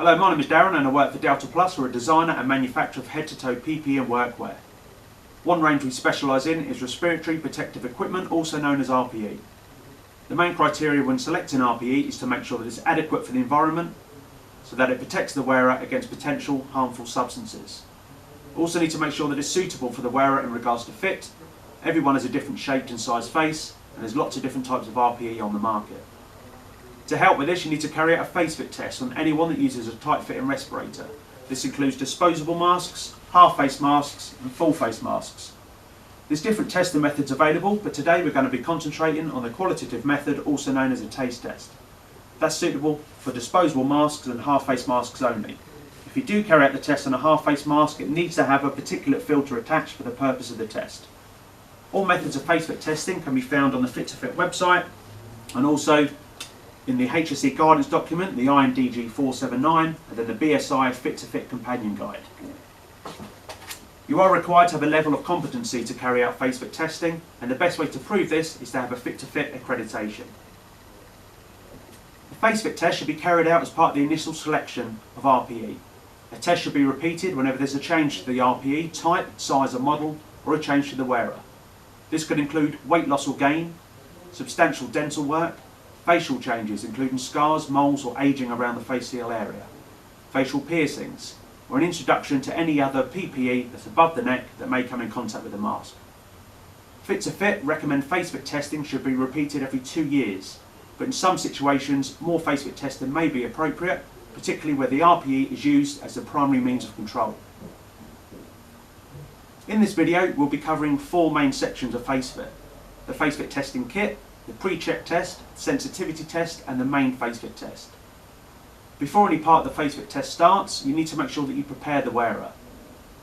Hello, my name is Darren and I work for Delta Plus. We're a designer and manufacturer of head-to-toe PPE and workwear. One range we specialise in is respiratory protective equipment, also known as RPE. The main criteria when selecting RPE is to make sure that it's adequate for the environment, so that it protects the wearer against potential harmful substances. Also need to make sure that it's suitable for the wearer in regards to fit. Everyone has a different shaped and sized face, and there's lots of different types of RPE on the market. To help with this, you need to carry out a face fit test on anyone that uses a tight fitting respirator. This includes disposable masks, half face masks and full face masks. There's different testing methods available, but today we're going to be concentrating on the qualitative method, also known as a taste test. That's suitable for disposable masks and half face masks only. If you do carry out the test on a half face mask, it needs to have a particulate filter attached for the purpose of the test. All methods of face fit testing can be found on the Fit to Fit website, and also in the HSE guidance document, the IMDG 479, and then the BSI Fit to Fit companion guide. You are required to have a level of competency to carry out face fit testing, and the best way to prove this is to have a Fit to Fit accreditation. The face fit test should be carried out as part of the initial selection of RPE. A test should be repeated whenever there's a change to the RPE type, size or model, or a change to the wearer. This could include weight loss or gain, substantial dental work, facial changes including scars, moles or ageing around the facial area, facial piercings, or an introduction to any other PPE that's above the neck that may come in contact with the mask. Fit to Fit recommend face fit testing should be repeated every 2 years, but in some situations more face fit testing may be appropriate, particularly where the RPE is used as the primary means of control. In this video we'll be covering 4 main sections of face fit: the face fit testing kit, the pre-check test, sensitivity test and the main face fit test. Before any part of the face fit test starts, you need to make sure that you prepare the wearer.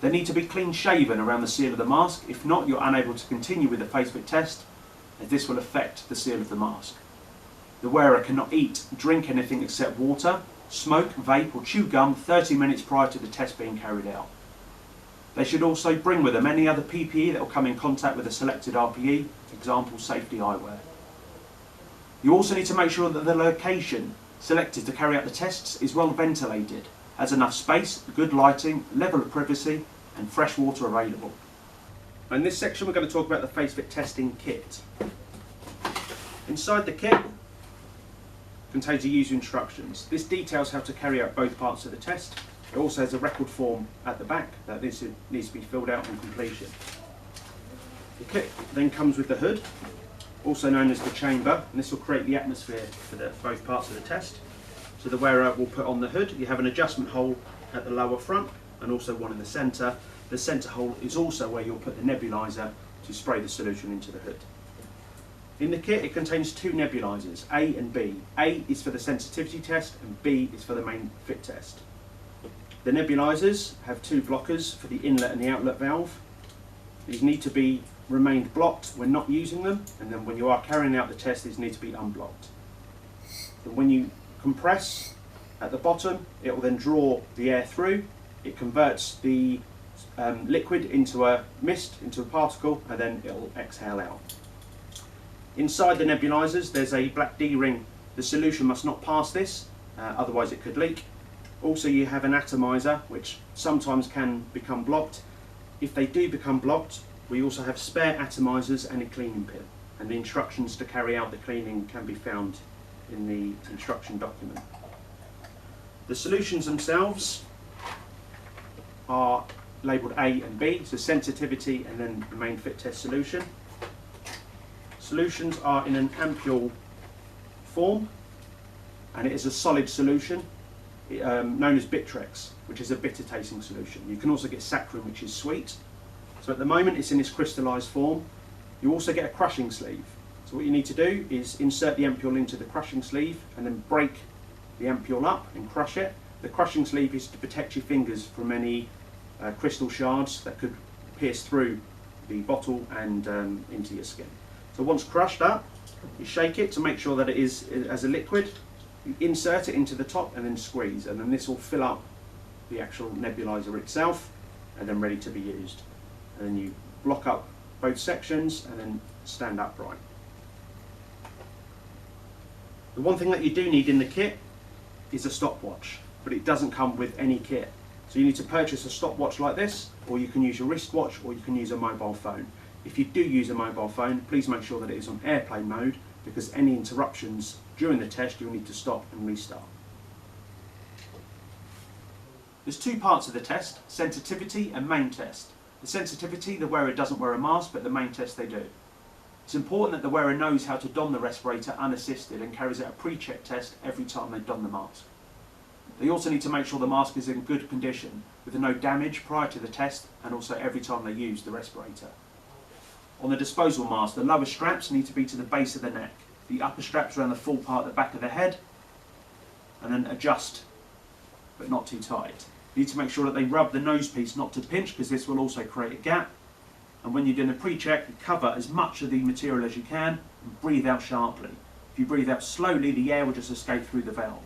They need to be clean shaven around the seal of the mask. If not, you're unable to continue with the face fit test, as this will affect the seal of the mask. The wearer cannot eat, drink anything except water, smoke, vape or chew gum 30 minutes prior to the test being carried out. They should also bring with them any other PPE that will come in contact with a selected RPE, example safety eyewear. You also need to make sure that the location selected to carry out the tests is well ventilated, has enough space, good lighting, level of privacy and fresh water available. In this section we're going to talk about the face fit testing kit. Inside the kit contains a user instructions. This details how to carry out both parts of the test. It also has a record form at the back that this needs to be filled out on completion. The kit then comes with the hood, also known as the chamber, and this will create the atmosphere for both parts of the test. So the wearer will put on the hood. You have an adjustment hole at the lower front and also one in the centre. The centre hole is also where you'll put the nebuliser to spray the solution into the hood. In the kit it contains 2 nebulizers, A and B. A is for the sensitivity test and B is for the main fit test. The nebulizers have 2 blockers for the inlet and the outlet valve. These need to be remained blocked when not using them, and then when you are carrying out the test these need to be unblocked. And when you compress at the bottom, it will then draw the air through. It converts the liquid into a mist, into a particle, and then it will exhale out. Inside the nebulizers there's a black D-ring. The solution must not pass this, otherwise it could leak. Also you have an atomizer which sometimes can become blocked. If they do become blocked, we also have spare atomizers and a cleaning pin, and the instructions to carry out the cleaning can be found in the instruction document. The solutions themselves are labelled A and B, so sensitivity and then the main fit test solution. Solutions are in an ampule form and it is a solid solution known as Bittrex, which is a bitter tasting solution. You can also get saccharin, which is sweet. So at the moment it's in its crystallised form. You also get a crushing sleeve. So what you need to do is insert the ampule into the crushing sleeve and then break the ampule up and crush it. The crushing sleeve is to protect your fingers from any crystal shards that could pierce through the bottle and into your skin. So once crushed up, you shake it to make sure that it is as a liquid. You insert it into the top and then squeeze, and then this will fill up the actual nebulizer itself and then ready to be used. And then you block up both sections and then stand upright. The one thing that you do need in the kit is a stopwatch. but it doesn't come with any kit. So you need to purchase a stopwatch like this, or you can use your wristwatch, or you can use a mobile phone. If you do use a mobile phone, please make sure that it is on airplane mode, because any interruptions during the test you'll need to stop and restart. There's two parts of the test, sensitivity and main test. The sensitivity, the wearer doesn't wear a mask, but the main test they do. It's important that the wearer knows how to don the respirator unassisted and carries out a pre-check test every time they don the mask. They also need to make sure the mask is in good condition, with no damage prior to the test and also every time they use the respirator. On the disposal mask, the lower straps need to be to the base of the neck, the upper straps around the full part at the back of the head, and then adjust, but not too tight. You need to make sure that they rub the nose piece not to pinch, because this will also create a gap. And when you're doing a pre-check, you cover as much of the material as you can and breathe out sharply. If you breathe out slowly, the air will just escape through the valve.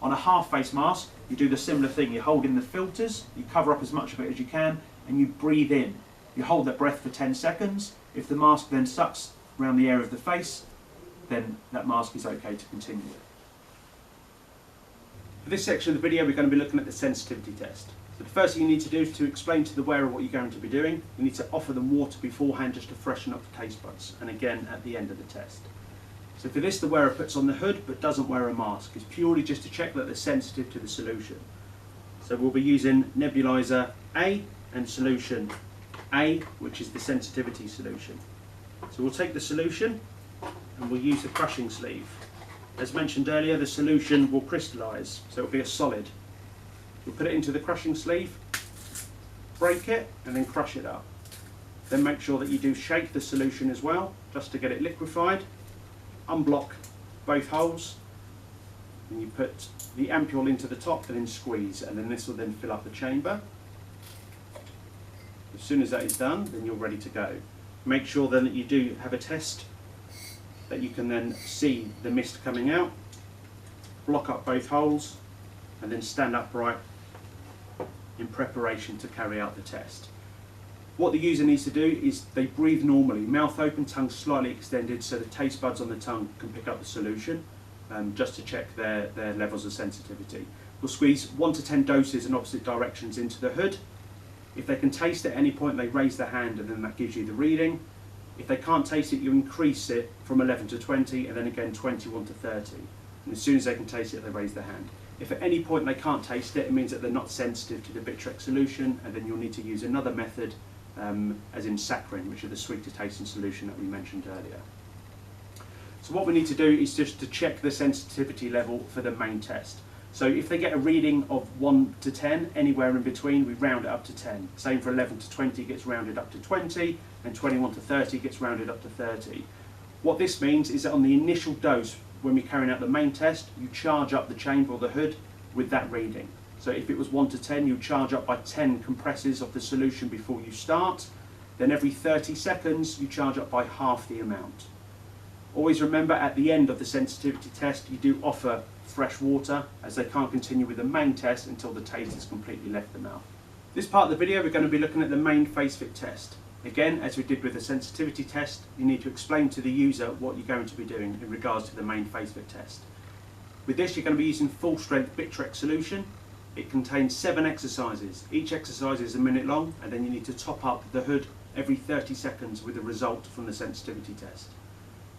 On a half-face mask, you do the similar thing. You hold in the filters, you cover up as much of it as you can, and you breathe in. You hold that breath for 10 seconds. If the mask then sucks around the air of the face, then that mask is okay to continue with. For this section of the video, we're going to be looking at the sensitivity test. So the first thing you need to do is to explain to the wearer what you're going to be doing. You need to offer them water beforehand just to freshen up the taste buds, and again at the end of the test. So for this, the wearer puts on the hood but doesn't wear a mask. It's purely just to check that they're sensitive to the solution. So we'll be using nebulizer A and solution A, which is the sensitivity solution. So we'll take the solution and we'll use the crushing sleeve. As mentioned earlier, the solution will crystallise, so it'll be a solid. We'll put it into the crushing sleeve, break it, and then crush it up. Then make sure that you do shake the solution as well, just to get it liquefied. Unblock both holes, and you put the ampule into the top and then squeeze, and then this will then fill up the chamber. As soon as that is done, then you're ready to go. Make sure then that you do have a test that you can then see the mist coming out. Block up both holes and then stand upright in preparation to carry out the test. What the user needs to do is they breathe normally, mouth open, tongue slightly extended, so the taste buds on the tongue can pick up the solution, just to check their levels of sensitivity. We'll squeeze 1 to 10 doses in opposite directions into the hood. If they can taste at any point, they raise their hand, and then that gives you the reading. If they can't taste it, you increase it from 11 to 20, and then again 21 to 30. And as soon as they can taste it, they raise their hand. If at any point they can't taste it, it means that they're not sensitive to the Bitrex solution, and then you'll need to use another method, as in saccharin, which are the sweeter tasting solution that we mentioned earlier. So what we need to do is just to check the sensitivity level for the main test. So if they get a reading of 1 to 10, anywhere in between, we round it up to 10. Same for 11 to 20 gets rounded up to 20, and 21 to 30 gets rounded up to 30. What this means is that on the initial dose, when we're carrying out the main test, you charge up the chamber or the hood with that reading. So if it was 1 to 10, you charge up by 10 compresses of the solution before you start. Then every 30 seconds, you charge up by half the amount. Always remember, at the end of the sensitivity test, you do offer fresh water, as they can't continue with the main test until the taste has completely left the mouth. This part of the video, we're going to be looking at the main face fit test. Again, as we did with the sensitivity test, you need to explain to the user what you're going to be doing in regards to the main face fit test. With this, you're going to be using full strength Bitrex solution. It contains 7 exercises. Each exercise is a minute long, and then you need to top up the hood every 30 seconds with the result from the sensitivity test.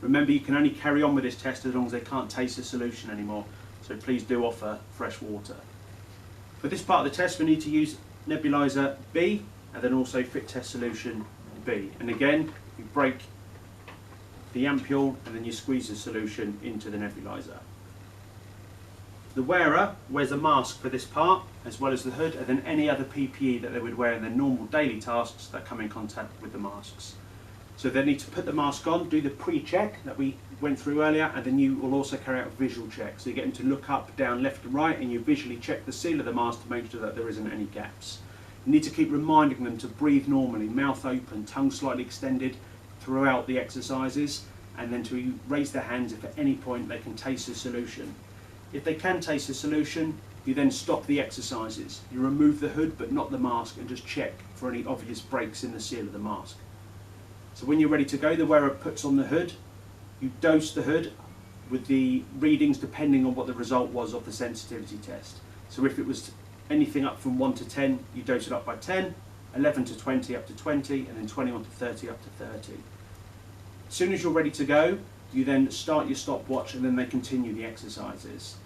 Remember, you can only carry on with this test as long as they can't taste the solution anymore, so please do offer fresh water. For this part of the test, we need to use nebulizer B and then also fit test solution B. And again, you break the ampule and then you squeeze the solution into the nebulizer. The wearer wears a mask for this part, as well as the hood, and then any other PPE that they would wear in their normal daily tasks that come in contact with the masks. So they need to put the mask on, do the pre-check that we went through earlier, and then you will also carry out a visual check. So you get them to look up, down, left and right, and you visually check the seal of the mask to make sure that there isn't any gaps. You need to keep reminding them to breathe normally, mouth open, tongue slightly extended throughout the exercises, and then to raise their hands if at any point they can taste the solution. If they can taste the solution, you then stop the exercises. You remove the hood but not the mask, and just check for any obvious breaks in the seal of the mask. So when you're ready to go, the wearer puts on the hood. You dose the hood with the readings depending on what the result was of the sensitivity test. So if it was anything up from 1 to 10, you dose it up by 10, 11 to 20 up to 20, and then 21 to 30 up to 30. As soon as you're ready to go, you then start your stopwatch and then they continue the exercises.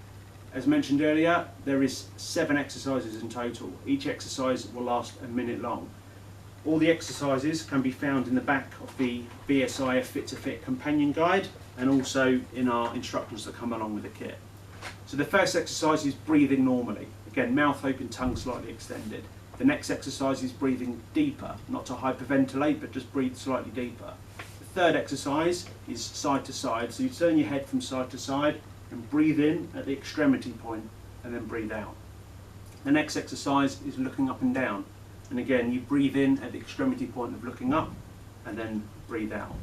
As mentioned earlier, there is 7 exercises in total. Each exercise will last a minute long. All the exercises can be found in the back of the BSI Fit to Fit companion guide and also in our instructions that come along with the kit. So the first exercise is breathing normally. Again, mouth open, tongue slightly extended. The next exercise is breathing deeper, not to hyperventilate, but just breathe slightly deeper. The third exercise is side to side. So you turn your head from side to side and breathe in at the extremity point and then breathe out. The next exercise is looking up and down. And again, you breathe in at the extremity point of looking up and then breathe out.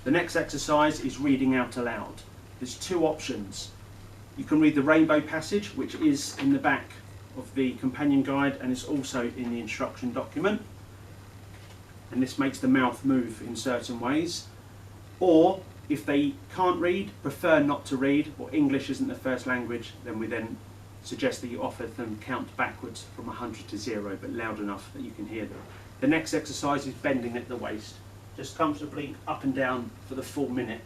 The next exercise is reading out aloud. There's 2 options. You can read the rainbow passage, which is in the back of the companion guide and it's also in the instruction document. And this makes the mouth move in certain ways. Or if they can't read, prefer not to read, or English isn't their first language, then we then suggest that you offer them count backwards from 100 to 0, but loud enough that you can hear them. The next exercise is bending at the waist. Just comfortably up and down for the full minute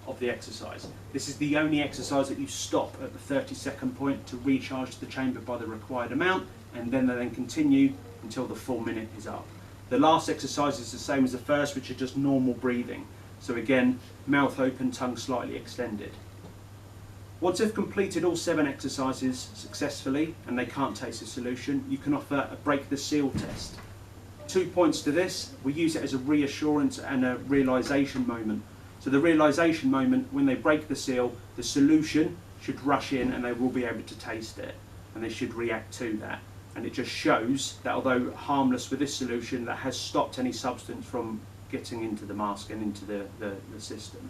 of the exercise. This is the only exercise that you stop at the 30-second point to recharge the chamber by the required amount, and then they then continue until the full minute is up. The last exercise is the same as the first, which are just normal breathing. So again, mouth open, tongue slightly extended. Once they've completed all 7 exercises successfully and they can't taste the solution, you can offer a break the seal test. 2 points to this: we use it as a reassurance and a realisation moment. So the realisation moment, when they break the seal, the solution should rush in and they will be able to taste it and they should react to that. And it just shows that although harmless with this solution, that has stopped any substance from getting into the mask and into the system.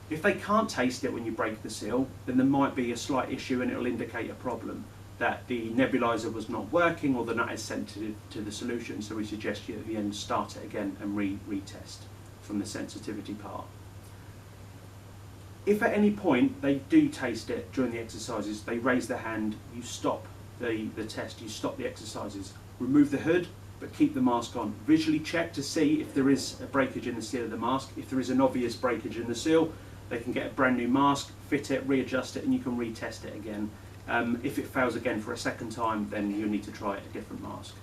If they can't taste it when you break the seal, then there might be a slight issue and it will indicate a problem, that the nebulizer was not working or they're not as sensitive to the solution. So we suggest you at the end start it again and retest from the sensitivity part. If at any point they do taste it during the exercises, they raise their hand, you stop the test, you stop the exercises, remove the hood, but keep the mask on. Visually check to see if there is a breakage in the seal of the mask. If there is an obvious breakage in the seal, they can get a brand new mask, fit it, readjust it, and you can retest it again. If it fails again for a second time, then you need to try a different mask.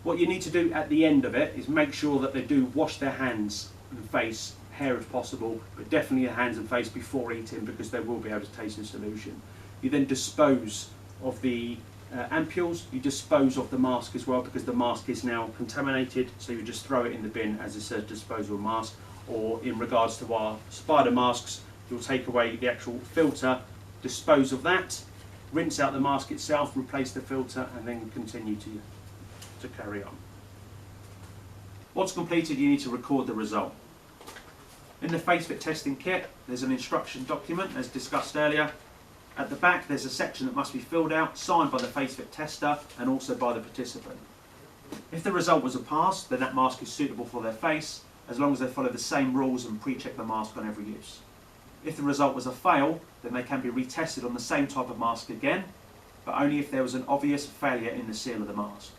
What you need to do at the end of it is make sure that they do wash their hands and face, hair if possible, but definitely their hands and face before eating, because they will be able to taste the solution. You then dispose of the ampules, you dispose of the mask as well, because the mask is now contaminated, so you just throw it in the bin as it says disposable mask. Or in regards to our spider masks, you'll take away the actual filter, dispose of that, rinse out the mask itself, replace the filter, and then continue to carry on. Once completed, you need to record the result. In the Face Fit testing kit, there's an instruction document as discussed earlier. At the back, there's a section that must be filled out, signed by the Face Fit tester and also by the participant. If the result was a pass, then that mask is suitable for their face, as long as they follow the same rules and pre-check the mask on every use. If the result was a fail, then they can be retested on the same type of mask again, but only if there was an obvious failure in the seal of the mask.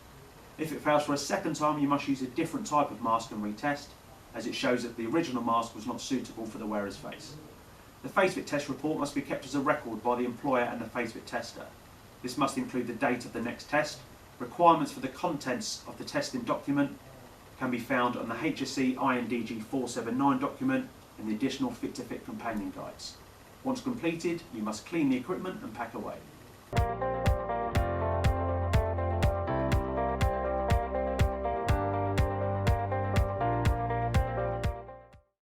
If it fails for a second time, you must use a different type of mask and retest, as it shows that the original mask was not suitable for the wearer's face. The Face Fit test report must be kept as a record by the employer and the Face Fit tester. This must include the date of the next test. Requirements for the contents of the testing document can be found on the HSE INDG 479 document and the additional Fit to Fit companion guides. Once completed, you must clean the equipment and pack away.